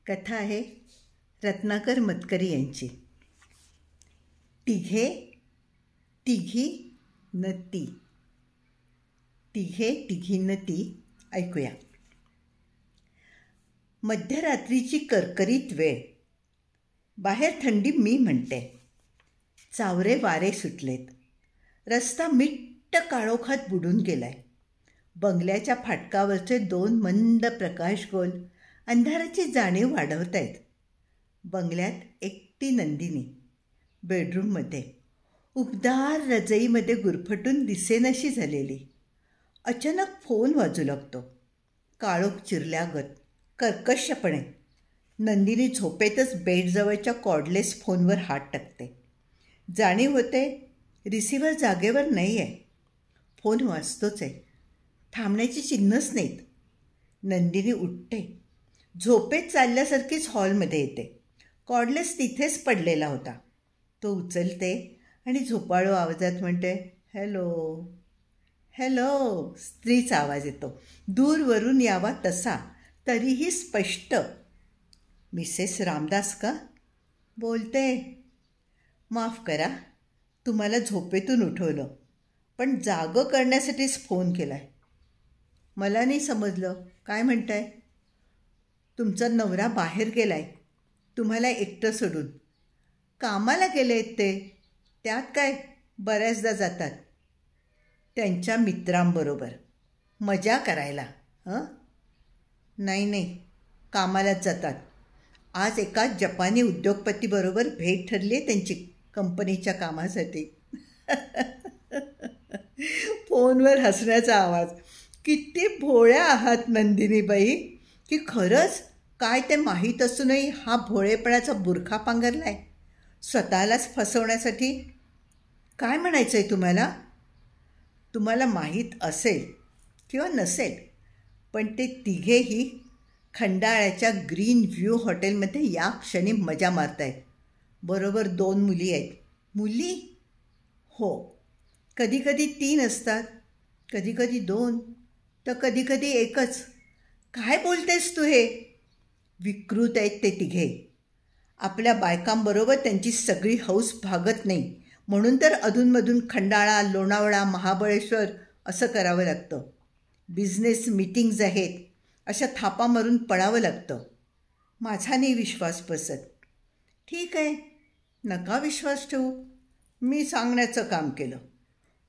कथा आहे रत्नाकर मतकरी यांची. तिघे तिघी न ती. तिघे तिघी न ती ऐकूया. मध्यरात्रीची करकरीत वेळ. बाहेर थंडी मी म्हणते. चावरे वारे सुटलेत. रस्ता मिट्ट काळोखात बुडून गेलाय. बंगल्याच्या फाटकावरचे दोन मंद प्रकाशगोल अंधाराची जाणीव वाढवत आहेत. बंगल्यात एकटी नंदिनी बेडरूममध्ये उबदार रजईमध्ये गुरफटून दिसेनाशी झालेली. अचानक फोन वाजू लागतो. काळोख चिरल्यागत कर्कशपणे नंदिनी झोपेतच बेडजवळच्या कॉर्डलेस फोनवर हात टाकते. जाणीव होते रिसिव्हर जागेवर नाही आहे. फोन वाजतोच आहे. थांबण्याची चिन्हच नाहीत. नंदिनी उठते. झोपेत चालल्यासारखीच हॉलमध्ये येते. कॉर्डलेस तिथेच पडलेला होता. तो उचलते आणि झोपाळू आवाजात म्हणते, हॅलो हॅलो. स्त्रीचा आवाज येतो, दूरवरून यावा तसा, तरीही स्पष्ट. मिसेस रामदास का बोलते? माफ करा, तुम्हाला झोपेतून उठवलं, पण जागं करण्यासाठीच फोन केला आहे. मला नाही समजलं, काय म्हणताय? तुमचा नवरा बाहेर गेला आहे, तुम्हाला एकटं सोडून. कामाला गेले आहेत ते. त्यात काय, बऱ्याचदा जातात त्यांच्या मित्रांबरोबर मजा करायला. नाही, कामालाच जातात. आज एका जपानी उद्योगपतीबरोबर भेट ठरली आहे त्यांची कंपनीच्या कामासाठी. फोनवर हसण्याचा आवाज. किती भोळ्या आहात नंदिनीबाई, की खरंच काय ते माहीत असूनही हा भोळेपणाचा बुरखा पांघरलाय स्वतःलाच फसवण्यासाठी. काय म्हणायचं आहे तुम्हाला? तुम्हाला माहीत असेल किंवा नसेल, पण ते तिघेही खंडाळ्याच्या ग्रीन व्ह्यू हॉटेलमध्ये या क्षणी मजा मारत आहेत. बरोबर 2 मुली आहेत. मुली? हो. कधीकधी 3 असतात, कधीकधी 2, तर कधीकधी 1च. काय बोलतेस तू हे? विकृत आहेत ते तिघे. आपल्या बायकांबरोबर त्यांची सगळी हौस भागत नाही, म्हणून तर अधूनमधून खंडाळा, लोणावळा, महाबळेश्वर असं करावं लागतं. बिझनेस मीटिंग्ज आहेत अशा थापा मारून पळावं लागतं. माझा नाही विश्वास बसत. ठीक आहे, नका विश्वास ठेवू. मी सांगण्याचं काम केलं.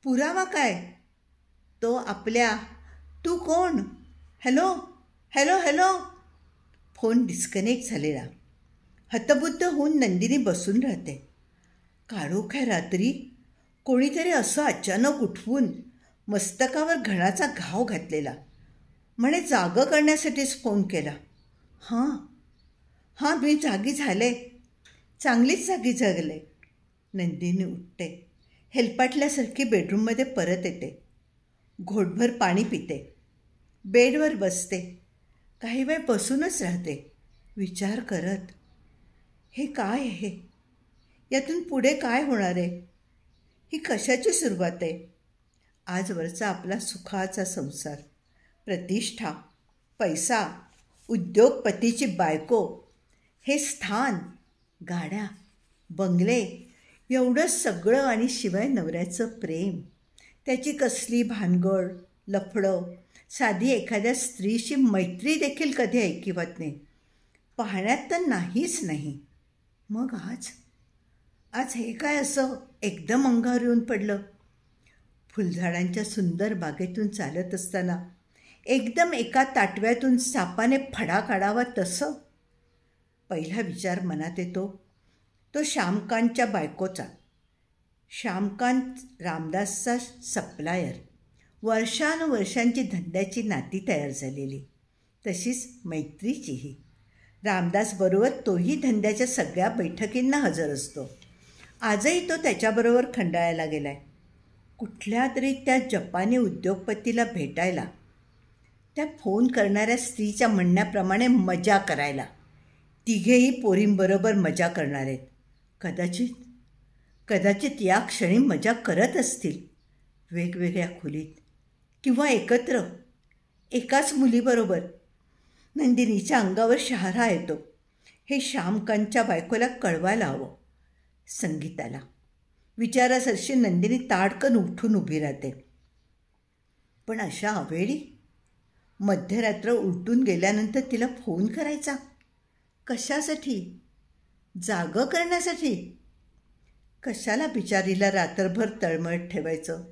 पुरावा काय? तो आपल्या. तू कोण? Hello hello hello. Phone disconnect झालेला. हतबुद्ध होऊन नंदिनी बसून राहते. काळोख्या रात्री कोणीतरी असं अचानक उठवून मस्तकावर घणाचा घाव घातलेला. म्हणे जागं करण्यासाठीच फोन केला. हां मी जागी झाले, चांगलीच जागी झाले. नंदिनी उठते. हेलपाटल्यासारखी बेडरूममध्ये परत येते. घोटभर पाणी पिते. बेडवर बसते. काही वेळ बसूनच राहते, विचार करत. हे काय आहे? यातून पुढे काय होणार आहे? ही कशाची सुरुवात आहे? आजवरचा आपला सुखाचा संसार, प्रतिष्ठा, पैसा, उद्योगपतीची बायको, हे स्थान, गाड्या, बंगले, एवढं सगळं, आणि शिवाय नवऱ्याचं प्रेम, त्याची कसली भानगड, लफडं. साधी एखाद्या स्त्रीशी मैत्री देखील कधी ऐकिवत नाही. पाहण्यात तर नाहीच नाही. मग आज हे काय असं एकदम अंगावर येऊन पडलं? फुलझाडांच्या सुंदर बागेतून चालत असताना एकदम एका ताटव्यातून सापाने फडा काढावा तसं. पहिला विचार मनात येतो तो श्यामकांतच्या बायकोचा. श्यामकांत रामदासचा सप्लायर. वर्षानुवर्षांची धंद्याची नाती तयार झालेली, तशीच मैत्रीचीही. रामदासबरोबर तोही धंद्याच्या सगळ्या बैठकींना हजर असतो. आजही तो त्याच्याबरोबर खंडाळ्याला गेला आहे, कुठल्या तरी त्या जपानी उद्योगपतीला भेटायला, त्या फोन करणाऱ्या स्त्रीच्या म्हणण्याप्रमाणे मजा करायला. तिघेही पोरींबरोबर मजा करणार आहेत. कदाचित या क्षणी मजा करत असतील, वेगवेगळ्या खोलीत किंवा एकत्र, एकाच मुलीबरोबर. नंदिनीच्या अंगावर शहारा येतो. हे श्यामकांतच्या बायकोला कळवायला हवं. संगीताला विचारासरशी नंदिनी ताडकन उठून उभी राहते. पण अशा अवेळी मध्यरात्र उलटून गेल्यानंतर तिला फोन करायचा कशासाठी? जागं करण्यासाठी? कशाला बिचारीला रात्रभर तळमळत ठेवायचं?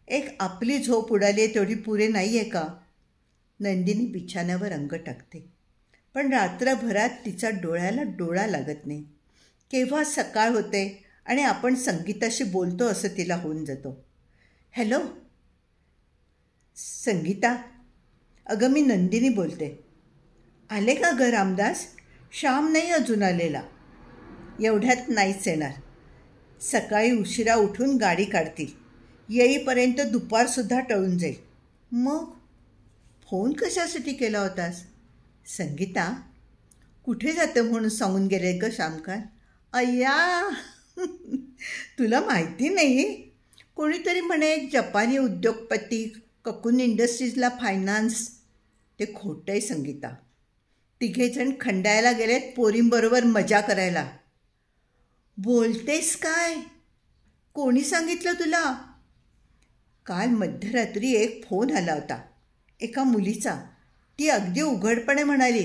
एक आपली झोप उडाली आहे तेवढी पुरे नाही आहे का? नंदिनी बिछाण्यावर अंग टाकते. पण रात्रभरात तिचा डोळ्याला डोळा लागत नाही. केव्हा सकाळ होते आणि आपण संगीताशी बोलतो असं तिला होऊन जातो. हॅलो संगीता, अगं मी नंदिनी बोलते. आले का ग रामदास? श्याम नाही अजून आलेला. एवढ्यात नाहीच येणार. सकाळी उशिरा उठून गाडी काढतील. येईपर्यंत दुपारसुद्धा टळून जाईल. मग फोन कशासाठी केला होतास? संगीता, कुठे जातं म्हणून सांगून गेले ग श्यामकांत? अय्या तुला माहिती नाही? कोणीतरी म्हणे एक जपानी उद्योगपती, ककून इंडस्ट्रीजला फायनान्स. ते खोटं आहे संगीता. तिघेजण खंडायला गेलेत पोरींबरोबर मजा करायला. बोलतेस काय? कोणी सांगितलं तुला? काल मध्यरात्री एक फोन आला होता एका मुलीचा. ती अगदी उघडपणे म्हणाली.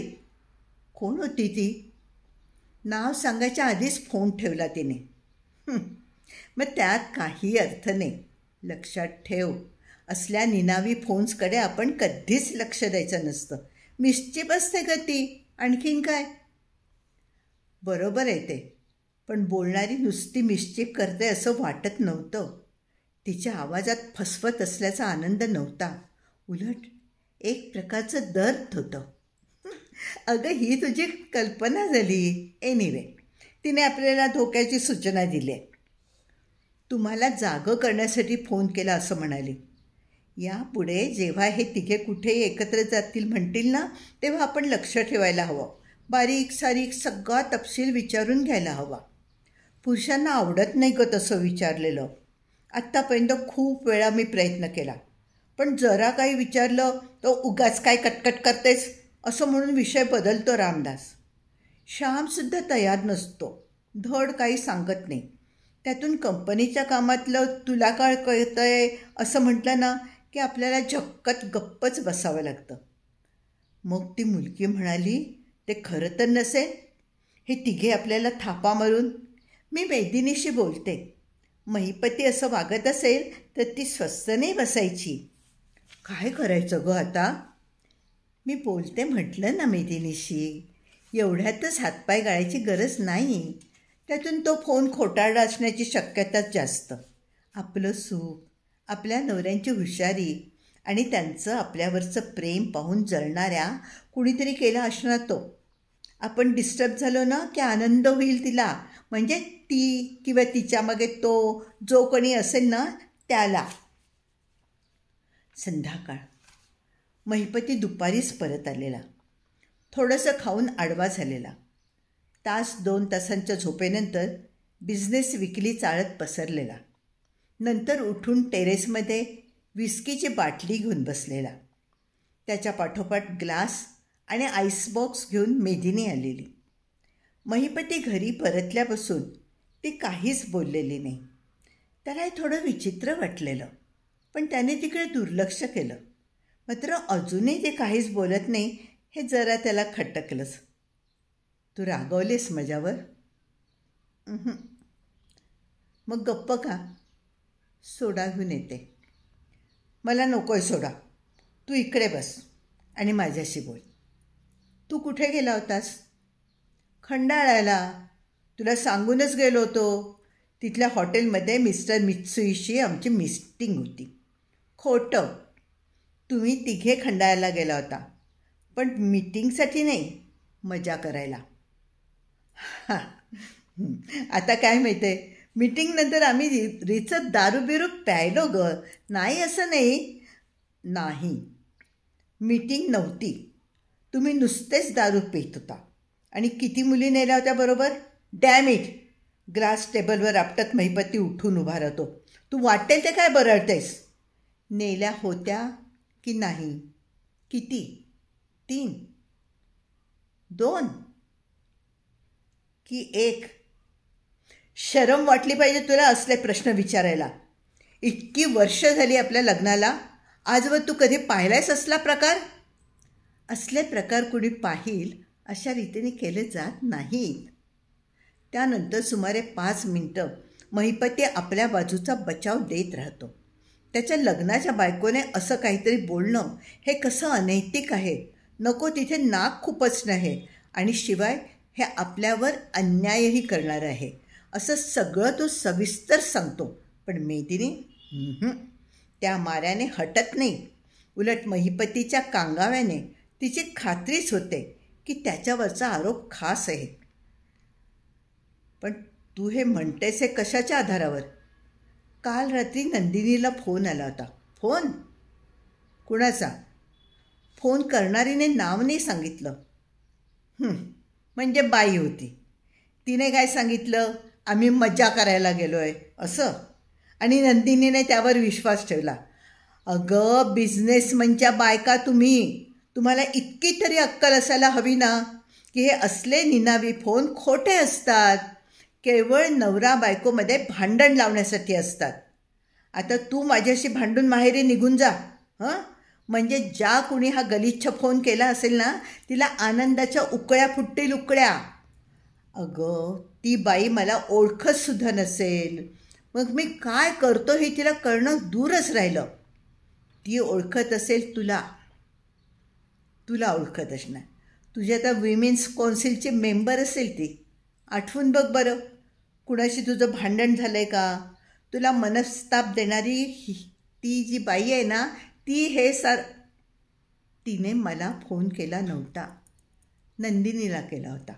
कोण होती ती? नाव सांगायच्या आधीच फोन ठेवला तिने. मग त्यात काही अर्थ नाही. लक्षात ठेव, असल्या निनावी फोन्सकडे आपण कधीच लक्ष द्यायचं नसतं. मिस्चिप असते का ती? आणखीन काय? बरोबर आहे ते, पण बोलणारी नुसती मिस्चिप करते असं वाटत नव्हतं. तिच्या आवाजात फसवत असल्याचा आनंद नव्हता. उलट एक प्रकारचं दर्द होतं. अगं ही तुझी कल्पना झाली. एनिवे, तिने आपल्याला धोक्याची सूचना दिली आहे. तुम्हाला जागं करण्यासाठी फोन केला असं म्हणाली. यापुढे जेव्हा हे तिघे कुठेही एकत्र जातील म्हणतील ना, तेव्हा आपण लक्ष ठेवायला हवं. बारीक सारीक सगळा तपशील विचारून घ्यायला हवा. पुरुषांना आवडत नाही ग तसं विचारलेलं. आत्तापर्यंत खूप वेळा मी प्रयत्न केला, पण जरा काही विचारलं तर उगाच काय कटकट करतेस असं म्हणून विषय बदलतो रामदास. श्यामसुद्धा तयार नसतो. धड काही सांगत नाही. त्यातून कंपनीच्या कामातलं तुला काय कळतं आहे असं म्हटलं ना की आपल्याला झक्कत गप्पच बसावं लागतं. मग ती मुलगी म्हणाली, ते खरं तर नसेल. हे तिघे आपल्याला थापा मारून. मी मैदिनीशी बोलते. महिपती असं वागत असेल तर ती स्वस्थ नाही बसायची. काय करायचं ग आता? मी बोलते म्हटलं ना मैदिनीशी. एवढ्यातच हातपाय गाळायची गरज नाही. त्यातून तो फोन खोटारडा असण्याची शक्यताच जास्त. आपलं सुख, आपल्या नवऱ्यांची हुशारी आणि त्यांचं आपल्यावरचं प्रेम पाहून जळणाऱ्या कुणीतरी केला असणार तो. आपण डिस्टर्ब झालो ना की आनंद होईल तिला, म्हणजे ती किंवा तिच्यामागे तो जो कोणी असेल ना त्याला. संध्याकाळ. महिपती दुपारीच परत आलेला. थोडंसं खाऊन आडवा झालेला. 1-2 तासांच्या झोपेनंतर बिझनेस विकली चाळत पसरलेला. नंतर उठून टेरेसमध्ये विस्कीची बाटली घेऊन बसलेला. त्याच्या पाठोपाठ ग्लास आणि आईसबॉक्स घेऊन मेदिनी आलेली. महिपती घरी परतल्यापासून ती काहीच बोललेली नाही. त्याला थोडं विचित्र वाटलेलं, पण त्याने तिकडे दुर्लक्ष केलं. मात्र अजूनही ते काहीच बोलत नाही हे जरा त्याला खटकलंच. तू रागवलेस माझ्यावर? मग गप्प का? सोडा घेऊन येते. मला नको आहे सोडा. तू इकडे बस आणि माझ्याशी बोल. तू कुठे गेला होतास? खंडाळ्याला. तुला सांगूनच गेलो होतो. तिथल्या हॉटेलमध्ये मिस्टर मित्सुईशी आमची मीटिंग होती. खोटं. तुम्ही तिघे खंडाळ्याला गेला होता, पण मीटिंगसाठी नाही, मजा करायला. हां, आता काय माहिती आहे, मीटिंगनंतर आम्ही रिचत दारू बिरू प्यायलो ग. नाही असं नाही. नाही, मीटिंग नव्हती. तुम्ही नुसतेच दारू पित होता. आणि किती मुली नेल्या होत्या बरोबर? Dam it. ग्लास टेबलवर आपटत महिपती उठून उभा राहतो. तू वाटेल ते काय बरळतेस? नेल्या होत्या की नाही? किती? 3? 2? की एक शरम वाटली पाहिजे तुला असले प्रश्न विचारायला. इतकी वर्ष झाली आपल्या लग्नाला, आजवर तू कधी पाहिलायस असला प्रकार? असले प्रकार कुणी पाहिल अशा रीतीने केले जात नाहीत. त्यानंतर सुमारे 5 मिनटं महिपती आपल्या बाजूचा बचाव देत राहतो. त्याच्या लग्नाच्या बायकोने असं काहीतरी बोलणं हे कसं अनैतिक आहे, नको तिथे नाक खुपसणं आहे आणि शिवाय हे आपल्यावर अन्यायही करणार आहे असं सगळं तो सविस्तर सांगतो. पण मेदिनी त्या माऱ्याने हटत नाही. उलट महिपतीच्या कांगाव्याने तिची खात्रीच होते की त्याच्यावरचा आरोप खास आहे. पण तू हे म्हणतेस हे कशाच्या आधारावर? काल रात्री नंदिनीला फोन आला होता. फोन? कुणाचा? फोन करणारीने नाव नाही सांगितलं. म्हणजे बाई होती. तिने काय सांगितलं? आम्ही मज्जा करायला गेलो आहे असं. आणि नंदिनीने त्यावर विश्वास ठेवला. अगं बिझनेसमनच्या बायका तुम्हाला इतकी तरी अक्कल असायला हवी ना की हे असले निनावी फोन खोटे असतात, केवळ नवरा बायकोमध्ये भांडण लावण्यासाठी असतात. आता तू माझ्याशी भांडून माहेरी निघून जा. म्हणजे ज्या कुणी हा गलिच्छ फोन केला असेल ना तिला आनंदाच्या उकळ्या फुटतील उकळ्या. अगं ती बाई मला ओळखतसुद्धा नसेल, मग मी काय करतो हे तिला कळणं दूरच राहिलं. ती ओळखत असेल तुला ओळखत असणार. तुझी आता विमेन्स कौन्सिलची मेंबर असेल ती. आठवून बघ बरं, कुणाशी तुझं भांडण झालं आहे का? तुला मनस्ताप देणारी ती जी बाई आहे ना ती तिने मला फोन केला नव्हता, नंदिनीला केला होता.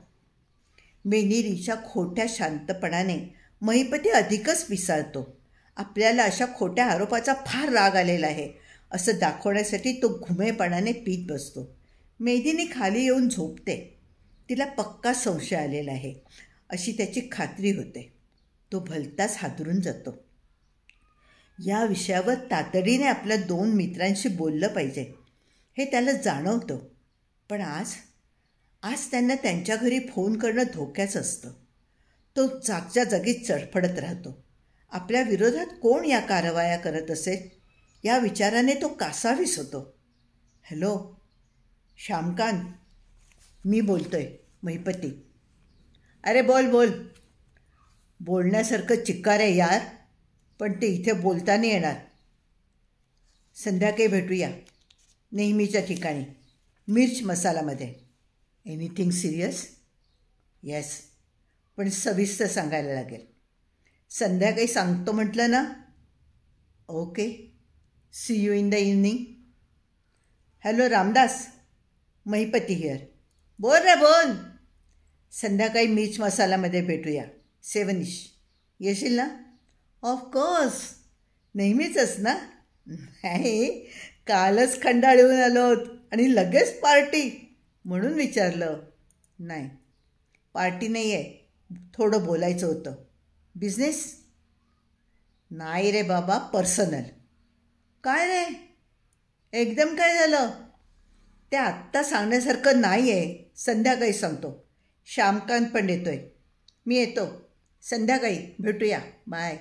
मेनिरीच्या खोट्या शांतपणाने महिपती अधिकच पिसाळतो. आपल्याला अशा खोट्या आरोपाचा फार राग आलेला आहे असं दाखवण्यासाठी तो घुमेपणाने पीत बसतो. मेदिनी खाली येऊन झोपते. तिला पक्का संशय आलेला आहे अशी त्याची खात्री होते. तो भलताच हादरून जातो. या विषयावर तातडीने आपल्या 2 मित्रांशी बोललं पाहिजे हे त्याला जाणवतं. पण आज त्यांना त्यांच्या घरी फोन करणं धोक्याचं असतं. तो जागच्या जागीच चडफडत राहतो. आपल्या विरोधात कोण या कारवाया करत असेल या विचाराने तो कासावीस होतो. हॅलो श्यामकांत, मी बोलतोय. महिपती. अरे बोल. बोलण्यासारखं चिक्कार आहे यार, पण ते इथे बोलता नाही येणार. संध्याकाळी भेटूया नेहमीच्या ठिकाणी, मिर्च मसालामध्ये. Anything serious? येस, पण सविस्तर सांगायला लागेल. संध्याकाळी सांगतो म्हटलं ना. Okay, see you in the evening. Hello Ramdas, Mahipati here. बोल रे बोल. संध्याकाळी मिर्च मसालामध्ये भेटूया 7ish. येशील ना? ऑफकोर्स, नेहमीचंच ना. नाही, कालच खंडाळून आलोत आणि लगेच पार्टी म्हणून विचारलं. नाही, पार्टी नाही आहे, थोडं बोलायचं होतं. बिझनेस? नाही रे बाबा, पर्सनल. काय रे, एकदम काय झालं? ते आत्ता सांगण्यासारखं नाही आहे, संध्याकाळी सांगतो. श्यामकांत पण येतोय. मी येतो. संध्याकाळी भेटूया. बाय.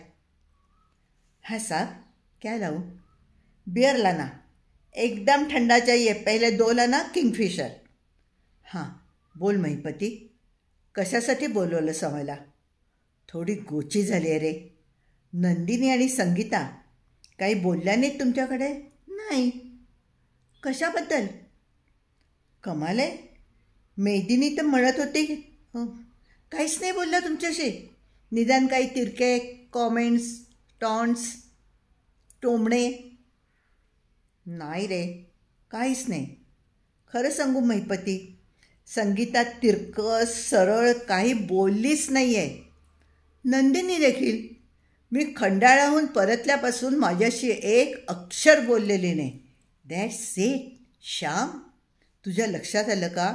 हाँ साहब, क्या लाऊं? बियर लाना, एकदम ठंडा चाहिए. पहले 2 लाना किंगफिशर. हां बोल महिपती, कशासाठी बोलवलंस आम्हाला? थोडी गोची झाली आहे रे. नंदिनी आणि संगीता काही बोलल्या नाहीत तुमच्याकडे? नाही. कशाबद्दल? कमाल आहे, मेदिनी तर म्हणत होती काहीच नाही बोलला तुमच्याशी. निदान काही तिरके कॉमेंट्स, टॉन्ट्स, टोमणे? नाही रे, काहीच नाही. खरं सांगू महिपती, संगीता तिरकं सरळ काही बोललीच नाही आहे. नंदिनी देखील. मी खंडाळाहून परतल्यापासून माझ्याशी एक अक्षर बोललेली नाही. That's it. श्याम, तुझ्या लक्षात आलं का?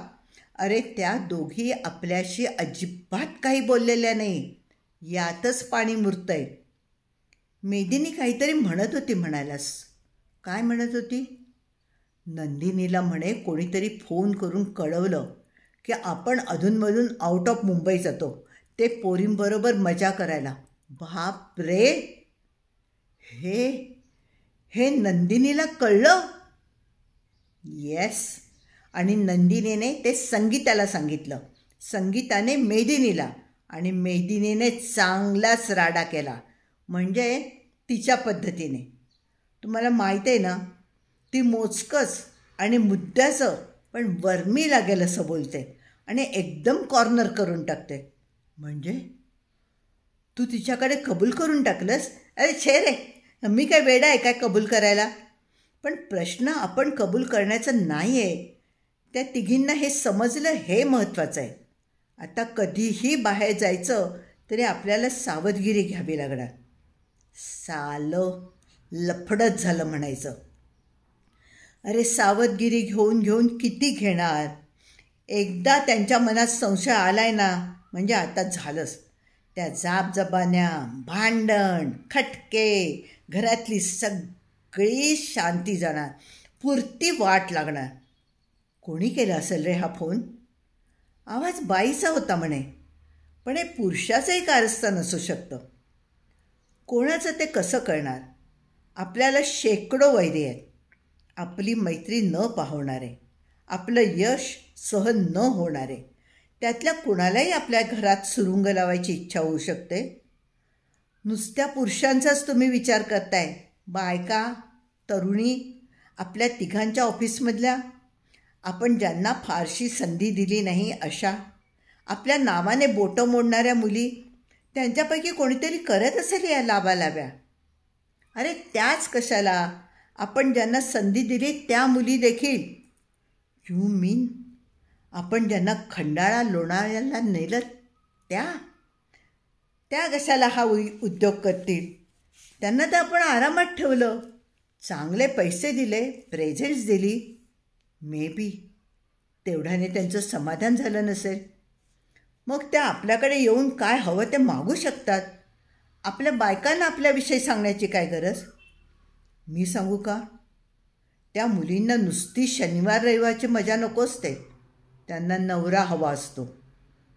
अरे त्या दोघी आपल्याशी अजिबात काही बोललेल्या नाही. यातच पाणी मुरतंय. मेदिनी काहीतरी म्हणत होती म्हणालास. काय म्हणत होती? नंदिनीला म्हणे कोणीतरी फोन करून कळवलं की आपण अधूनमधून आउट ऑफ मुंबई जातो ते पोरींबरोबर मजा करायला. बाप रे, हे हे नंदिनीला कळलं. येस, आणि नंदिनीने ते संगीताला सांगितलं, संगीताने मेदिनीला, आणि मेदिनीने चांगलाच राडा केला, म्हणजे तिच्या पद्धतीने. तुम्हाला माहीत आहे ना, ती मोजकंच आणि मुद्द्याचं पण वर्मी लागेल असं बोलते आणि एकदम कॉर्नर करून टाकते. म्हणजे तू तिच्याकडे कबूल करून टाकलंस? अरे छे रे, मी काय वेडा आहे काय कबूल करायला? पण प्रश्न आपण कबूल करण्याचं नाही आहे. त्या तिघींना हे समजलं हे महत्त्वाचं आहे. आता कधीही बाहेर जायचं तरी आपल्याला सावधगिरी घ्यावी लागणार. सालं लफडच झालं म्हणायचं. अरे सावधगिरी घेऊन घेऊन किती घेणार? एकदा त्यांच्या मनात संशय आलाय ना, म्हणजे आता झालंच. त्या जाबजबान्या, भांडण, खटके, घरातली सगळी शांती जाणार, पुरती वाट लागणार. कोणी केला असेल रे हा फोन? आवाज बाईचा होता म्हणे, पण हे पुरुषाचंही कारस्थान असू शकतं. कोणाचं ते कसं कळणार? आपल्याला शेकडो वैरी आहेत. आपली मैत्री न पाहणारे, आपलं यश सहन न होणारे, त्यातल्या कुणालाही आपल्या घरात सुरुंग लावायची इच्छा होऊ शकते. नुसत्या पुरुषांचाच तुम्ही विचार करताय. बायका, तरुणी, आपल्या तिघांच्या ऑफिसमधल्या, आपण ज्यांना फारशी संधी दिली नाही अशा, आपल्या नावाने बोटं मोडणाऱ्या मुली, त्यांच्यापैकी कोणीतरी करत असेल या लावालाव्या. अरे त्याच कशाला, आपण ज्यांना संधी दिली त्या मुली देखील. यू मीन आपण ज्यांना खंडाळा लोणावळ्याला नेलं त्या कशाला हा उद्योग करतील? त्यांना तर आपण आरामात ठेवलं, चांगले पैसे दिले, प्रेझेंट्स दिली. मे बी तेवढ्याने त्यांचं समाधान झालं नसेल. मग त्या आपल्याकडे येऊन काय हवं ते मागू शकतात. आपल्या बायकांना आपल्याविषयी सांगण्याची काय गरज? मी सांगू का? त्या मुलींना नुसती शनिवार रविवारची मजा नको असते. त्यांना नवरा हवा असतो,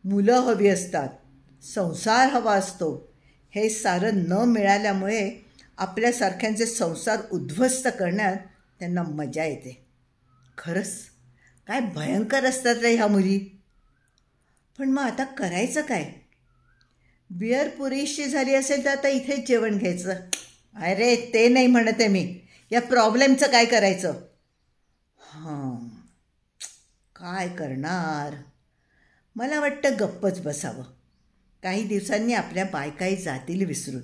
मुलं हवी असतात, संसार हवा असतो. हे सारं न मिळाल्यामुळे आपल्यासारख्यांचे संसार उद्ध्वस्त करण्यात त्यांना मजा येते. खरंच काय भयंकर असतात रे ह्या मुली. पण मग आता करायचं काय? बिअर पुरेशी झाली असेल तर आता इथेच जेवण घ्यायचं. अरे ते नाही म्हणत आहे मी, या प्रॉब्लेमचं काय करायचं? काय करणार? मला वाटतं गप्पच बसावं. काही दिवसांनी आपल्या बायकाही जातील विसरून.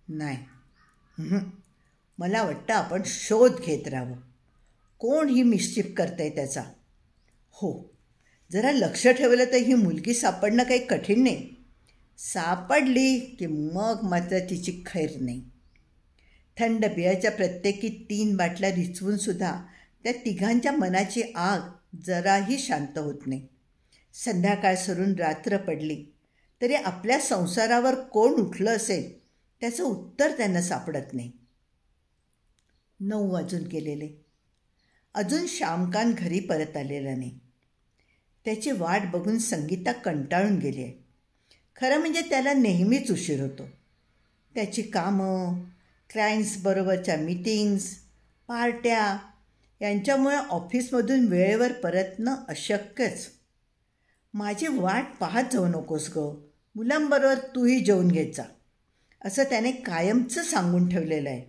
नाही, मला वाटतं आपण शोध घेत राहावं. कोण ही मिस्चिफ करतंय त्याचा. हो, जरा लक्ष ठेवलं तर ही मुलगी सापडणं काही कठीण नाही. सापडली की मग मात्र तिची खैर नाही. थंड बियाच्या प्रत्येकी 3 बाटल्या रिचवूनसुद्धा त्या तिघांच्या मनाची आग जराही शांत होत नाही. संध्याकाळ सरून रात्र पडली तरी आपल्या संसारावर कोण उठलं असेल त्याचं उत्तर त्यांना सापडत नाही. 9 वाजून गेलेले. अजून श्यामकांत घरी परत आलेला नाही. त्याची वाट बघून संगीता कंटाळून गेली आहे. खरं म्हणजे त्याला नेहमीच उशीर होतो. त्याची कामं, क्लायंट्सबरोबरच्या मीटिंग्स, पार्ट्या यांच्यामुळे ऑफिसमधून वेळेवर परतणं अशक्यच. माझी वाट पाहत जाऊ नकोस गं, मुलांबरोबर तूही जेवून घेत जा, असं त्याने कायमचं सांगून ठेवलेलं आहे.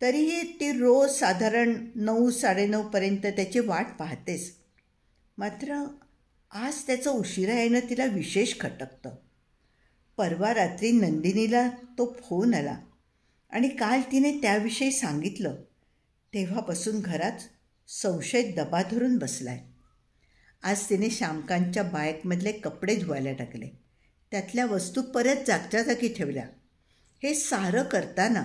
तरीही ती रोज साधारण 9-9:30पर्यंत त्याची वाट पाहतेच. मात्र आज त्याचं उशिरा येणं तिला विशेष खटकतं. परवा रात्री नंदिनीला तो फोन आला आणि काल तिने त्याविषयी सांगितलं. तेव्हापासून घरात संशय दबा धरून बसलाय. आज तिने श्यामकांतच्या बायकमधले कपडे धुवायला टाकले, त्यातल्या वस्तू परत जागच्या जागी ठेवल्या. हे सारं करताना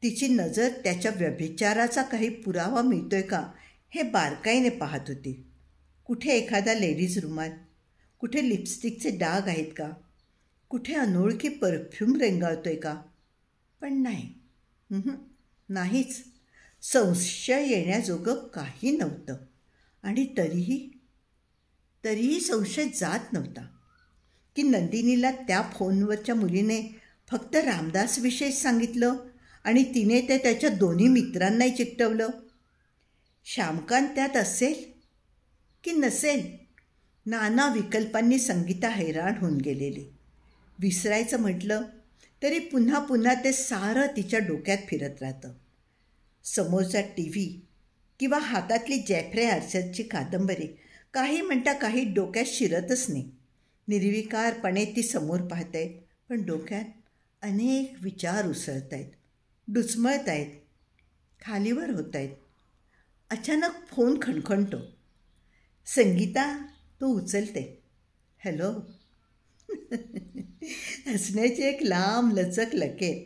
तिची नजर त्याच्या व्यभिचाराचा काही पुरावा मिळतोय का हे बारकाईने पाहत होती. कुठे एखादा लेडीज रुमाल, कुठे लिपस्टिकचे डाग आहेत का, कुठे अनोळखी परफ्यूम रेंगाळतोय का? पण नाही, नाहीच. संशय येण्याजोगं काही नव्हतं. आणि तरीही संशय जात नव्हता. की नंदिनीला त्या फोनवरच्या मुलीने फक्त रामदासविषयी सांगितलं आणि तिने ते त्याच्या दोन्ही मित्रांनाही चिकटवलं. श्यामकांत त्यात असेल की नसेल? नाना विकल्पांनी संगीता हैराण होऊन गेलेली. विसरायचं म्हटलं तरी पुन्हा पुन्हा ते सारं तिच्या डोक्यात फिरत राहतं. समोरचा टी व्ही किंवा हातातली जेफ्रे आर्चरची कादंबरी काही म्हणता काही डोक्यात शिरतच नाही. निर्विकारपणे ती समोर पाहते, पण डोक्यात अनेक विचार उसळत आहेत, डुचमळत आहेत, खालीवर होत आहेत. अचानक फोन खणखणतो. संगीता, तो उचलते. हॅलो. हसण्याची एक लांब लचक लकेल,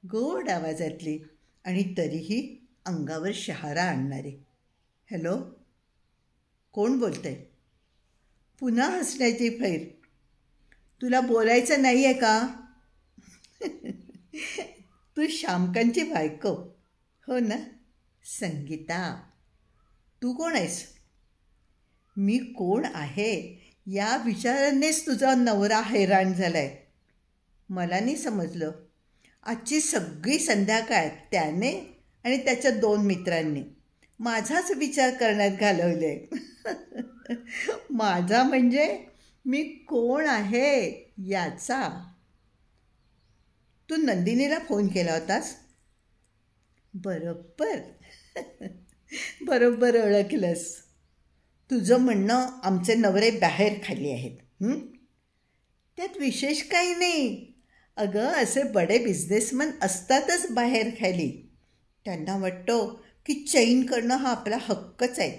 गोड आवाजातली आणि तरीही अंगावर शहारा आणणारी. हॅलो. कोण बोलतंय? पुन्हा हसण्याची फैर. तुला बोलायचं नाही आहे का? तू श्यामकांची बायको हो ना? संगीता, तू कोण आहेस? मी कोण आहे या विचारानेच तुझा नवरा हैराण झाला आहे. मला नाही समजलं. आजची सगळी संध्याकाळ त्याने आणि त्याच्या 2 मित्रांनी माझाच विचार करण्यात घालवले. माझा म्हणजे मी कोण आहे याचा. तू नंदिनीला फोन केला होतास? बरोबर. बरोबर ओळखलंस. तुझं म्हणणं आमचे नवरे बाहेर खाली आहेत. त्यात विशेष काही नाही. अगं, असे बडे बिझनेसमन असतातच बाहेर खाली. त्यांना वाटतं की चैन करणं हा आपला हक्कच आहे.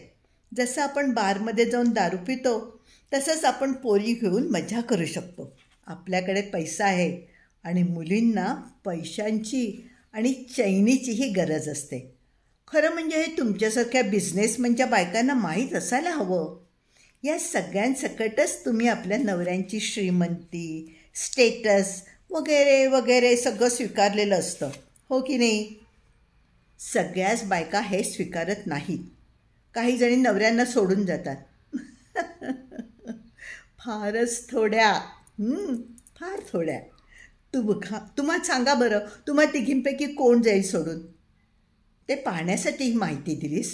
जसं आपण बारमध्ये जाऊन दारू पितो तसंच आपण पोरी घेऊन मजा करू शकतो. आपल्याकडे पैसा आहे आणि मुलींना पैशांची आणि चैनीचीही गरज असते. खरं म्हणजे हे तुमच्यासारख्या बिझनेसमनच्या बायकांना माहीत असायला हवं. या सगळ्यांसकटच तुम्ही आपल्या नवऱ्यांची श्रीमंती, स्टेटस वगैरे वगैरे सगळं स्वीकारलेलं असतं, हो की नाही? सगळ्याच बायका हे स्वीकारत नाहीत. काही जणी नवऱ्यांना सोडून जातात. फारच थोड्या, फार थोड्या. तुम्हाला सांगा बरं, तुम्हा तिघींपैकी कोण जाईल सोडून? ते पाहण्यासाठी ही माहिती दिलीस?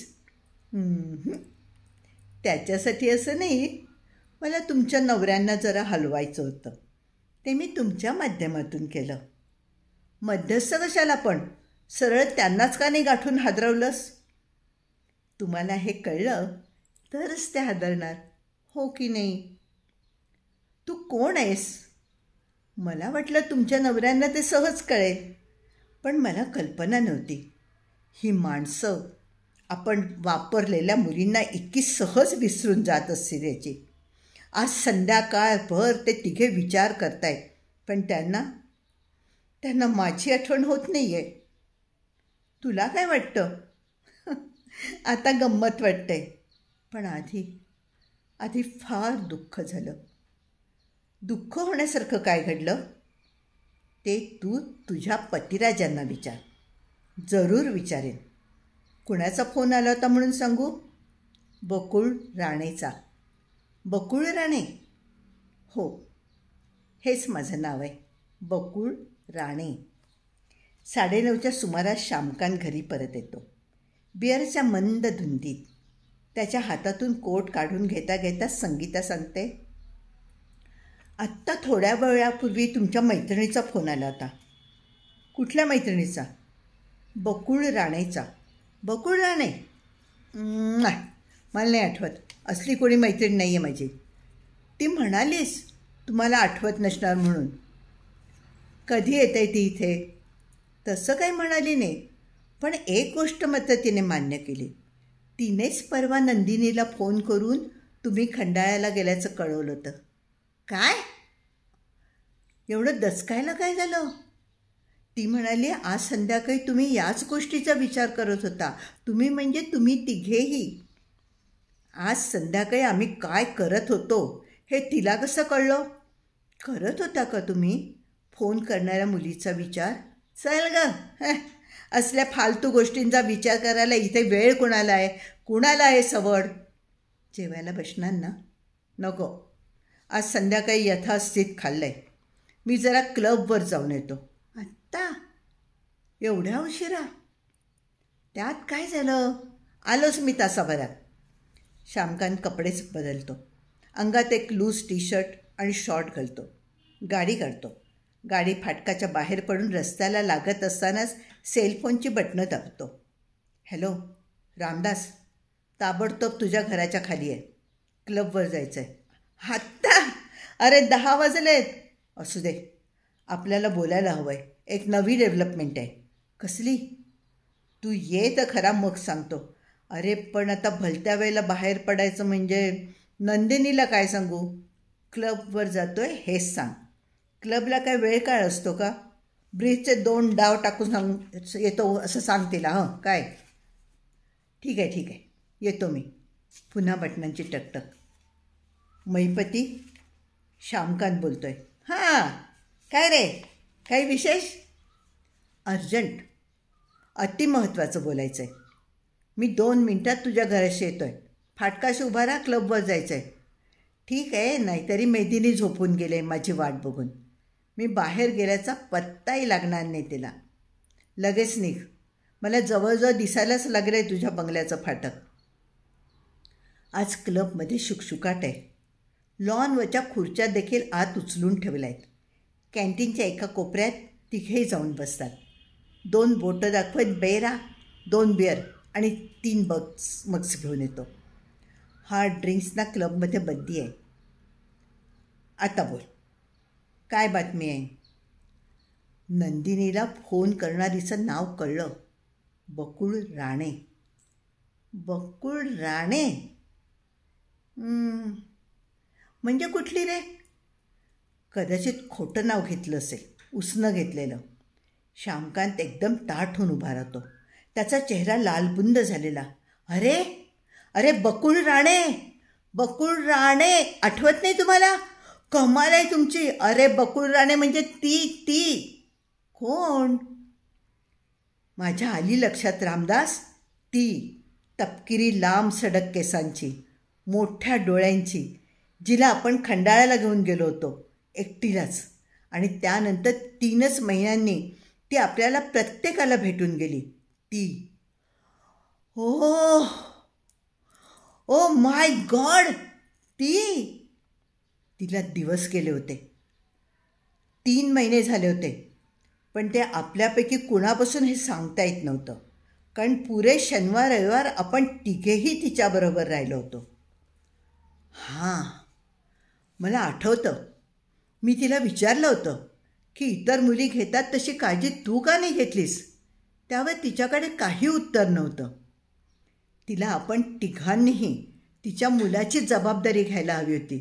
त्याच्यासाठी असं नाही. मला तुमच्या नवऱ्यांना जरा हलवायचं होतं. ते मी तुमच्या माध्यमातून केलं. मध्यस्थ कशाला पण? सरळ त्यांनाच का नाही गाठून हादरवलंस? तुम्हाला हे कळलं तरच ते हादरणार, हो की नाही? तू कोण आहेस? मला वाटलं तुमच्या नवऱ्यांना ते सहज कळेल, पण मला कल्पना नव्हती. ही माणसं आपण वापरलेल्या मुलींना इतकी सहज विसरून जात असतील याची. आज संध्याकाळभर ते तिघे विचार करतायत, पण त्यांना माझी आठवण होत नाही आहे. तुला काय वाटतं? आता गंमत वाटते, पण आधी फार दुःख झालं. दुःख होण्यासारखं काय घडलं ते तू तुझ्या पतिराजांना विचार. जरूर विचारेन. कुणाचा फोन आला होता म्हणून सांगू? बकुळ राणेचा. बकुळ राणे? हो, हेच माझं नाव आहे, बकुळ राणे. 9:30च्या सुमारास श्यामकांत घरी परत येतो. बिअरच्या मंद धुंदीत त्याच्या हातातून कोट काढून घेता घेता संगीता सांगते, आत्ता थोड्या वेळापूर्वी तुमच्या मैत्रिणीचा फोन आला होता. कुठल्या मैत्रिणीचा? बकुळ राणेचा. बकुळ राणे? नाही, मला नाही आठवत. असली कोणी मैत्रीण नाही आहे माझी. ती म्हणालीस तुम्हाला आठवत नसणार म्हणून. कधी येते ती इथे? तसं काही म्हणाली नाही, पण एक गोष्ट मात्र तिने मान्य केली. तिनेच परवा नंदिनीला फोन करून तुम्ही खंडाळ्याला गेल्याचं कळवलं होतं. काय? एवढं दचकायला काय झालं? ती म्हणाली आज संध्याकाळी तुम्ही याच गोष्टीचा विचार करत होता. तुम्ही म्हणजे तुम्ही तिघेही. आज संध्याकाळी आम्ही काय करत होतो हे तिला कसं कळलं? करत होता का तुम्ही फोन करणाऱ्या मुलीचा विचार? चल ग, असल्या फालतू गोष्टींचा विचार करायला इथे वेळ कुणाला आहे? कुणाला आहे सवड? जेवायला बसणार ना? नको, आज संध्याकाळी यथास्थित खाल्लं आहे. मी जरा क्लबवर जाऊन येतो. आत्ता? एवढ्या उशिरा? त्यात काय झालं? आलोच मी तासाभरात. श्यामकांत कपडेच बदलतो. अंगात एक लूज टी शर्ट आणि शॉर्ट घालतो. गाडी काढतो. गाडी फाटकाच्या बाहेर पडून रस्त्याला लागत असतानाच सेलफोनची बटणं दाबतो. हॅलो रामदास, ताबडतोब तुझ्या घराच्या खाली आहे. क्लबवर जायचं आहे. आत्ता? अरे 10 वाजलेत. असू दे, आपल्याला बोलायला हवं आहे. एक नवी डेव्हलपमेंट आहे. कसली? तू ये तर खरा, मग सांगतो. अरे पण आता भलत्या वेळेला बाहेर पडायचं म्हणजे नंदिनीला काय सांगू? क्लबवर जातोय हेच सांग. क्लबला काय वेळ काळ असतो का? ब्रिजचे 2 डाव टाकून येतो असं सांग तिला. हं काय? ठीक आहे येतो मी. पुन्हा बटनांची टकटक. मैपती, श्यामकांत बोलतोय. हां काय रे, काही विशेष? अर्जंट, अतिमहत्त्वाचं बोलायचं आहे. मी 2 मिनटात तुझ्या घराशी येतो आहे. फाटकाशी उभा राहा, क्लबवर जायचं आहे. ठीक आहे, नाहीतरी मेदिनी झोपून गेले माझी वाट बघून. मी बाहेर गेल्याचा पत्ताही लागणार नाही तिला. लगेच निघ. मला जवळजवळ दिसायलाच लागलं आहे तुझ्या बंगल्याचं फाटक. आज क्लबमध्ये शुकशुकाट आहे. लॉनवरच्या खुर्च्या देखील आत उचलून ठेवल्या आहेत. कॅन्टीनच्या एका कोपऱ्यात तिघेही जाऊन बसतात. 2 बोटं दाखवत बेरा, 2 बिअर आणि 3 मग्स घेऊन येतो. हार्ड ड्रिंक्सना क्लबमध्ये बंदी आहे. आता बोल, काय बातमी आहे? नंदिनीला फोन करणारीचं नाव कळलं. बकुळ राणे. बकुळ राणे? म्हणजे कुठली रे? कदाचित खोटं नाव घेतलं असेल, उसनं घेतलेलं. श्यामकांत एकदम ताठ होऊन उभा राहतो. त्याचा चेहरा लालबुंद झालेला. अरे अरे बकुळ राणे, बकुळ राणे, आठवत नाही तुम्हाला? कमाल आहे तुमची. अरे बकुळ राणे म्हणजे ती कोण? माझ्या आली लक्षात रामदास. ती तपकिरी लांब सडक केसांची, मोठ्या डोळ्यांची, जिला आपण खंडाळ्याला घेऊन गेलो होतो एकटीलाच. आणि त्यानंतर 3च महिन्यांनी ती आपल्याला प्रत्येकाला भेटून गेली. ती ओ माय गॉड, तिला दिवस गेले होते. 3 महिने झाले होते. पण ते आपल्यापैकी कुणापासून हे सांगता येत नव्हतं. कारण पुरे शनिवार रविवार आपण तिघेही तिच्याबरोबर राहिलो होतो. हां, मला आठवतं. मी तिला विचारलं होतं की इतर मुली घेतात तशी काळजी तू का नाही घेतलीस? त्यावर तिच्याकडे काही उत्तर नव्हतं. तिला आपण तिघांनीही तिच्या मुलाची जबाबदारी घ्यायला हवी होती,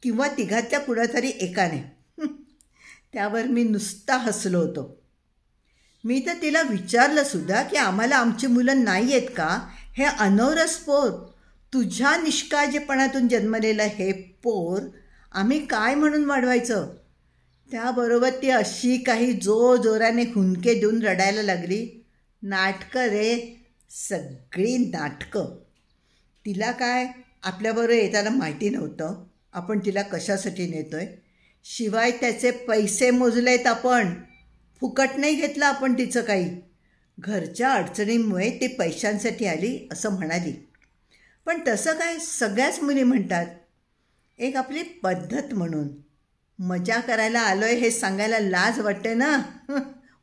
किंवा तिघातल्या कुणातरी एकाने. त्यावर मी नुसता हसलो होतो. मी तर तिला विचारलं सुद्धा की आम्हाला आमची मुलं नाही आहेत का? हे अनौरस पोर, तुझ्या निष्काळजीपणातून जन्मलेलं हे पोर आम्ही काय म्हणून वाढवायचं? त्याबरोबर ती अशी काही जोराने हुंदके देऊन रडायला लागली. नाटकं रे, सगळी नाटकं. तिला काय आपल्याबरोबर येताना माहिती नव्हतं आपण तिला कशासाठी नेतोय. शिवाय त्याचे पैसे मोजलेत आपण. फुकट नाही घेतलं आपण तिचं काही. घरच्या अडचणींमुळे ती पैशांसाठी आली असं म्हणाली. पण तसं काय सगळ्याच मुली म्हणतात. एक आपली पद्धत म्हणून. मजा करायला आलोय हे सांगायला लाज वाटते ना.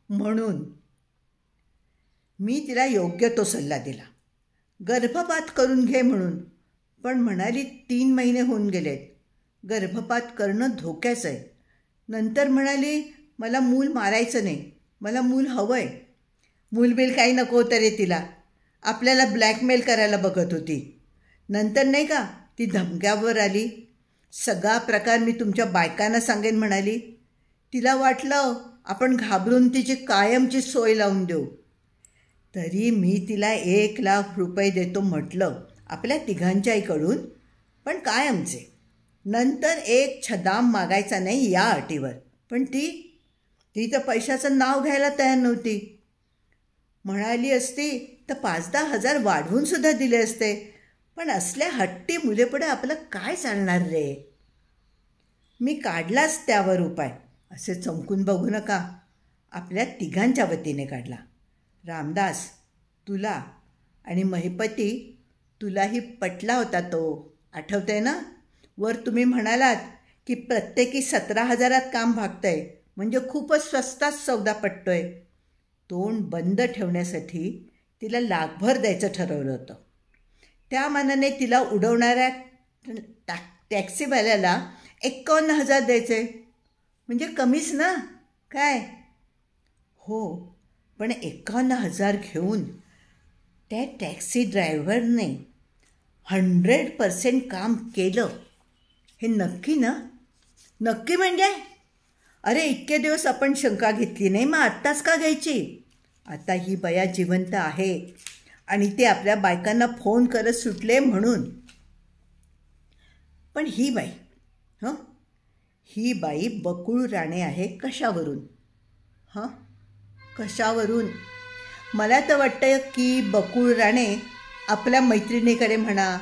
म्हणून मी तिला योग्य तो सल्ला दिला, गर्भपात करून घे म्हणून. पण म्हणाली 3 महिने होऊन गेलेत, गर्भपात करणं धोक्याचं आहे. नंतर म्हणाली मला मूल मारायचं नाही, मला मूल हवं आहे. मूलबिल काही नको होतं रे तिला. आपल्याला ब्लॅकमेल करायला बघत होती. नंतर नाही का ती धमक्यावर आली. सगळा प्रकार मी तुमच्या बायकांना सांगेन म्हणाली. तिला वाटलं आपण घाबरून तिची कायमची सोय लावून देऊ. तरी मी तिला 1 लाख रुपये देतो म्हटलं आपल्या तिघांच्याहीकडून, पण कायमचे. नंतर एक छदाम मागायचा नाही या अटीवर. पण ती तर पैशाचं नाव घ्यायला तयार नव्हती. म्हणाली असती तर 5-10 हजार वाढवून सुद्धा दिले असते. पण असल्या हट्टी मुलेपुढे आपलं काय चालणार रे? मी काढलाच त्यावर उपाय. असे चमकून बघू नका. आपल्या तिघांच्या वतीने काढला. रामदास, तुला आणि महिपती, तुलाही पटला होता तो, आठवतंय ना? वर तुम्ही म्हणालात की प्रत्येकी 17,000 काम भागतंय, म्हणजे खूपच स्वस्तात सौदा पटतोय. तोंड बंद ठेवण्यासाठी तिला लाखभर द्यायचं ठरवलं होतं. त्या मानाने तिला उडवणाऱ्या टॅक्सीवाल्याला 51,000 द्यायचे, म्हणजे कमीच ना काय? हो, पण 51,000 घेऊन त्या टॅक्सी ड्रायव्हरने 100% काम केलं, हे नक्की ना? नक्की म्हणजे? अरे इतके दिवस आपण शंका घेतली नाही, मग आत्ताच का घ्यायची? आता ही बया जिवंत आहे आणि ते आपल्या बायकांना फोन करत सुटले म्हणून. पण ही बाई, ही बाई बकुळ राणे आहे कशावरून? कशावरून? मला तर वाटतं की बकुळ राणे आपल्या मैत्रिणीकडे म्हणा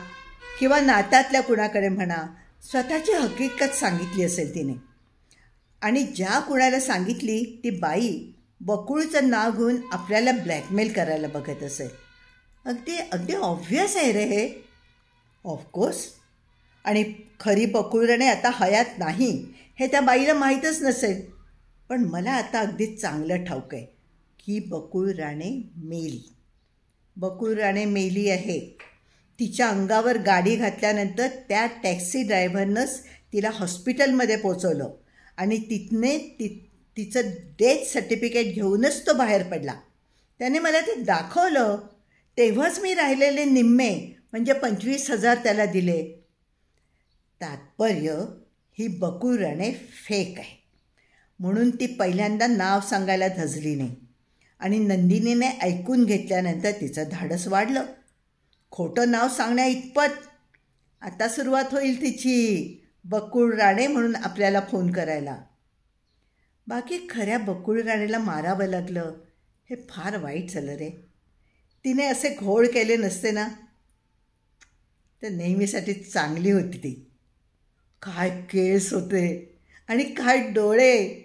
किंवा नात्यातल्या कुणाकडे म्हणा स्वतःची हकीकत सांगितली असेल तिने. आणि ज्या कुणाला सांगितली ती बाई बकुळचं नाव घेऊन आपल्याला ब्लॅकमेल करायला बघत असेल. अगदी अगदी ऑब्व्हियस आहे रे हे. ऑफकोर्स. आणि खरी बकुळ राणे आता हयात नाही हे त्या बाईला माहीतच नसेल. पण मला आता अगदी चांगलं ठाऊक आहे की बकुळ राणे मेली. बकुळ राणे मेली आहे. तिच्या अंगावर गाडी घातल्यानंतर त्या टॅक्सी ड्रायव्हरनंच तिला हॉस्पिटलमध्ये पोचवलं आणि तिथने तिचं डेथ सर्टिफिकेट घेऊनच तो बाहेर पडला. त्याने मला ते दाखवलं, तेव्हाच मी राहिलेले निम्मे म्हणजे 25,000 त्याला दिले. तात्पर्य, ही बकुळ राणे फेक आहे म्हणून ती पहिल्यांदा नाव सांगायला धजली नाही. आणि नंदिनीने ऐकून घेतल्यानंतर तिचं धाडस वाढलं. खोटं नाव सांगण्या इतपत. आता सुरुवात होईल तिची बकुळ राणे म्हणून आपल्याला फोन करायला. बाकी खऱ्या बकुळ राणेला मारावं लागलं हे फार वाईट झालं रे. तिने असे घोळ केले नसते ना तर नेहमीसाठी चांगली होती ती. काय केस होते आणि काय डोळे.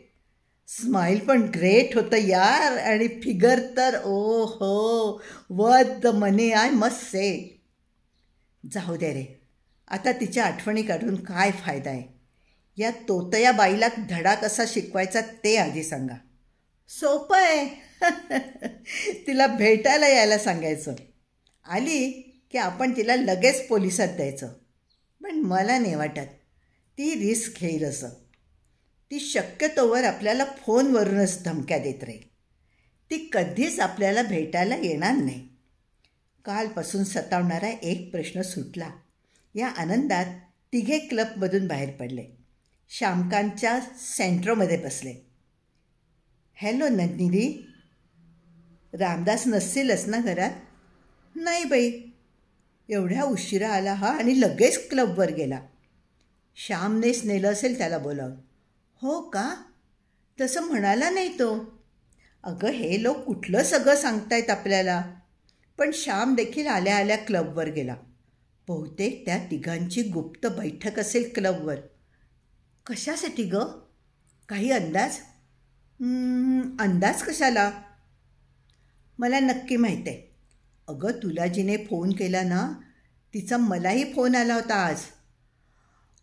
स्माईल पण ग्रेट होतं यार. आणि फिगर तर ओ हो, worth the money I must say. जाऊ दे रे, आता तिच्या आठवणी काढून काय फायदा आहे. या तोतया बाईला धडा कसा शिकवायचा ते आधी सांगा. सोपं आहे. तिला भेटायला यायला सांगायचं. आली की आपण तिला लगेच पोलिसात द्यायचं. पण मला नाही वाटत ती रिस्क घेईल असं. ती शक्यतोवर आपल्याला फोनवरूनच धमक्या देत राहील. ती कधीच आपल्याला भेटायला येणार नाही. कालपासून सतावणारा एक प्रश्न सुटला. या आनंदात तिघे क्लबमधून बाहेर पडले. श्यामकांतच्या सेंट्रोमध्ये बसले. हॅलो नंदिनी, रामदास नसतीलच ना घरात? नाही बाई, एवढ्या उशिरा आला हा आणि लगेच क्लबवर गेला. श्यामनेच नेलं असेल त्याला बोलावून. हो का? तसं म्हणाला नाही तो. अगं हे लोक कुठलं सगळं सांगतायत आपल्याला. पण श्याम देखील आल्या आल्या क्लबवर गेला. बहुतेक त्या तिघांची गुप्त बैठक असेल क्लबवर. कशासाठी ग? काही अंदाज? अंदाज कशाला? मला नक्की माहीत आहे. अगं तुला जिने फोन केला ना तिचा मलाही फोन आला होता आज.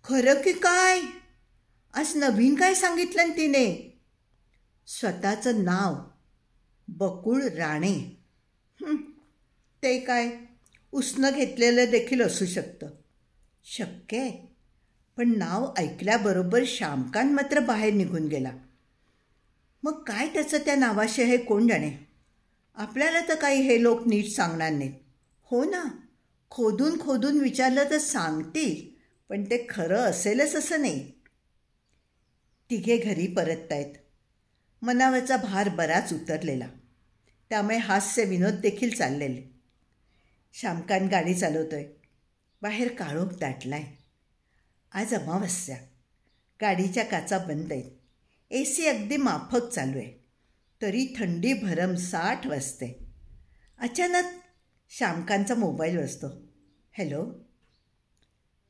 खरं की काय? आज नवीन काय सांगितलं तिने? स्वतःचं नाव बकुळ राणे. ते काय उसनं घेतलेलं देखील असू शकतं. शक्य आहे. पण नाव ऐकल्याबरोबर श्यामकांत मात्र बाहेर निघून गेला. मग काय त्याचं त्या नावाशी आहे कोण जाणे. आपल्याला तर काही हे लोक नीट सांगणार नाहीत. हो ना, खोदून खोदून विचारलं तर सांगतील, पण ते खरं असेलच असं नाही. तिघे घरी परततायत. मनावरचा भार बराच उतरलेला, त्यामुळे हास्य विनोद देखील चाललेले. श्यामकांत गाडी चालवतोय. बाहेर काळोख दाटलाय. आज अमावस्या. गाडीच्या काचा बंद आहेत. AC अगदी माफक चालू आहे. तरी थंडी भरमसाठ वाजते. अचानक श्यामकांतचा मोबाईल वाजतो. हॅलो,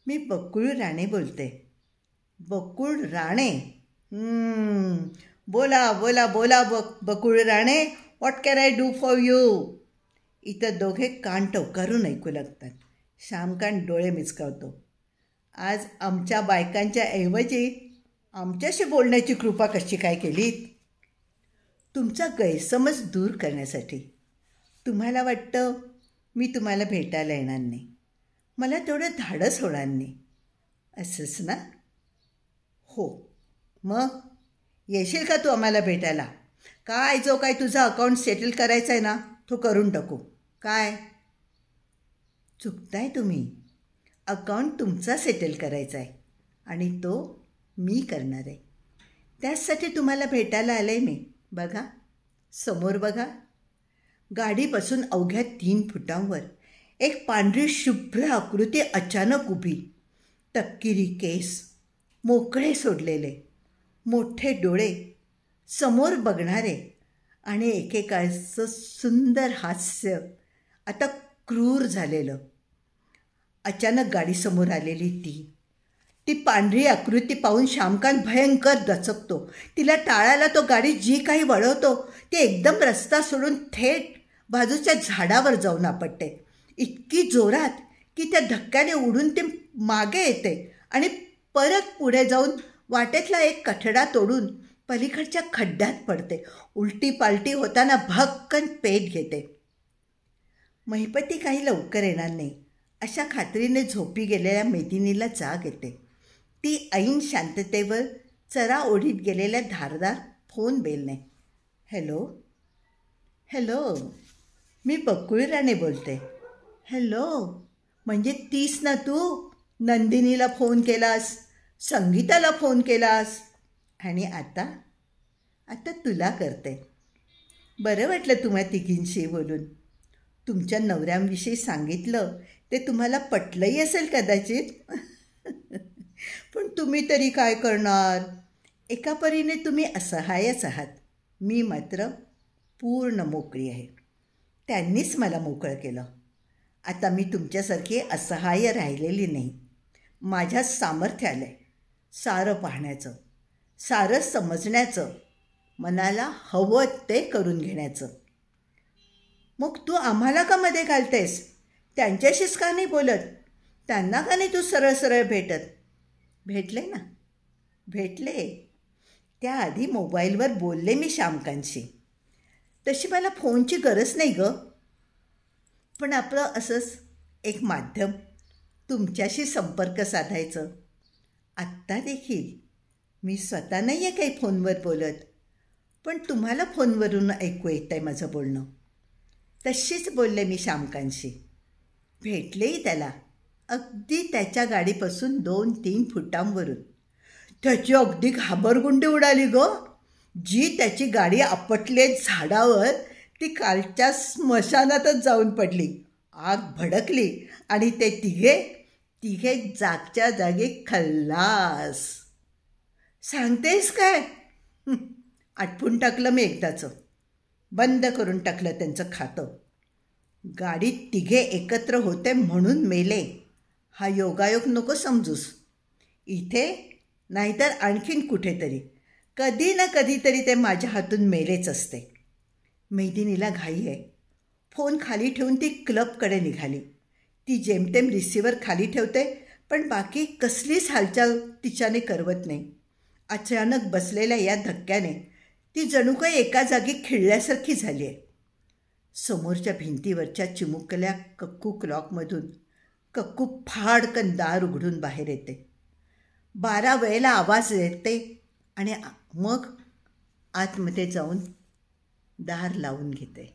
मी बकुळ राणे बोलते. बकुळ राणे. बोला बोला बोला Bakul Rane, what can I do for you. इथं दोघे कान टवकारून ऐकू लागतात. श्यामकांत डोळे मिचकावतो. आज आमच्या बायकांच्या ऐवजी आमच्याशी बोलण्याची कृपा कशी काय केलीत. तुमचा गैरसमज दूर करण्यासाठी. तुम्हाला वाटतं मी तुम्हाला भेटायला येणार नाही, मला तेवढं धाडस होणार नाही, असंच ना. हो, मग येशील का तू आम्हाला भेटायला. काय जो काय तुझा अकाउंट सेटल करायचा आहे ना, तो करून टाकू. काय चुकताय तुम्ही. अकाउंट तुमचा सेटल करायचा आहे आणि तो मी करणार आहे. त्याचसाठी तुम्हाला भेटायला आलं आहे मी. बघा समोर बघा. गाडीपासून अवघ्या 3 फुटांवर एक पांढरी शुभ्र आकृती अचानक उभी. तपकिरी केस, मोकळे सोडलेले, मोठे डोळे, समोर बघणारे आणि एकेकाचं सुंदर हास्य आता क्रूर झालेलं. अचानक गाडीसमोर आलेली ती पांढरी आकृती पाहून श्यामकांत भयंकर दचकतो. तिला टाळायला तो गाडी जी काही वळवतो ती एकदम रस्ता सोडून थेट बाजूच्या झाडावर जाऊन आपटते. इतकी जोरात की त्या धक्क्याने उडून ती मागे येते आणि परत पुढे जाऊन वाटेतला एक कठडा तोडून पलीकडच्या खड्ड्यात पडते. उलटी पालटी होताना भक्कन पेट घेते. महिपती काही लवकर येणार नाही अशा खात्रीने झोपी गेलेल्या मेदिनीला जाग येते. ती ऐन शांततेवर चरा ओढीत गेलेल्या धारदार फोन बेलने. हॅलो हॅलो, मी बकुळ राणे बोलते. हॅलो, म्हणजे तीच ना तू. नंदिनीला फोन केलास, संगीताला फोन केलास आणि आता तुला करते. बरं वाटलं तुम्हा तिघींशी बोलून. तुमच्या नवऱ्यांविषयी सांगितलं ते तुम्हाला पटलंही असेल कदाचित. पण तुम्ही तरी काय करणार. एका परीने तुम्ही असहायच आहात. मी मात्र पूर्ण मोकळी आहे. त्यांनीच मला मोकळं केलं. आता मी तुमच्यासारखी असहाय्य राहिलेली नाही. माझ्यात सामर्थ्य आलं आहे सारं पाहण्याचं, सारं समजण्याचं, मनाला हवं ते करून घेण्याचं. मग तू आम्हाला का मध्ये घालतेस. त्यांच्याशीच का नाही बोलत. त्यांना का नाही तू सरळ सरळ भेटत. भेटले ना, भेटले. त्याआधी मोबाईलवर बोलले मी श्यामकांतशी. तशी मला फोनची गरज नाही ग. पण आपलं असंच एक माध्यम तुमच्याशी संपर्क साधायचं. आत्ता देखील मी स्वतः नाही आहे काही फोनवर बोलत, पण तुम्हाला फोनवरून ऐकू येत आहे माझं बोलणं. तशीच बोलले मी श्यामकांतशी. भेटलेही त्याला अगदी त्याच्या गाडीपासून 2-3 फुटांवरून. त्याची अगदी घाबरगुंडी उडाली ग. जी त्याची गाडी आपटले झाडावर ती कालच्या स्मशानातच जाऊन पडली. आग भडकली आणि ते तिघे जागच्या जागी खल्लास. सांगतेस काय. आटपून टाकलं मी एकदाचं. बंद करून टाकलं त्यांचं खातं. गाडीत तिघे एकत्र होते म्हणून मेले हा योगायोग नको समजूस. इथे नाहीतर आणखीन कुठेतरी कधी ना कधीतरी ते माझ्या हातून मेलेच असते. मेदिनीला घाई आहे. फोन खाली ठेवून ती क्लबकडे निघाली. ती जेमतेम रिसिव्हर खाली ठेवते, पण बाकी कसलीच हालचाल तिच्याने करवत नाही. अचानक बसलेल्या या धक्क्याने ती जणू काही एका जागी खिळल्यासारखी झाली आहे. समोरच्या भिंतीवरच्या चिमुकल्या कक्कू क्लॉकमधून कक्कू फाडकन दार उघडून बाहेर येते. 12 वेळेला आवाज येते आणि मग आतमध्ये जाऊन दार लावून घेते.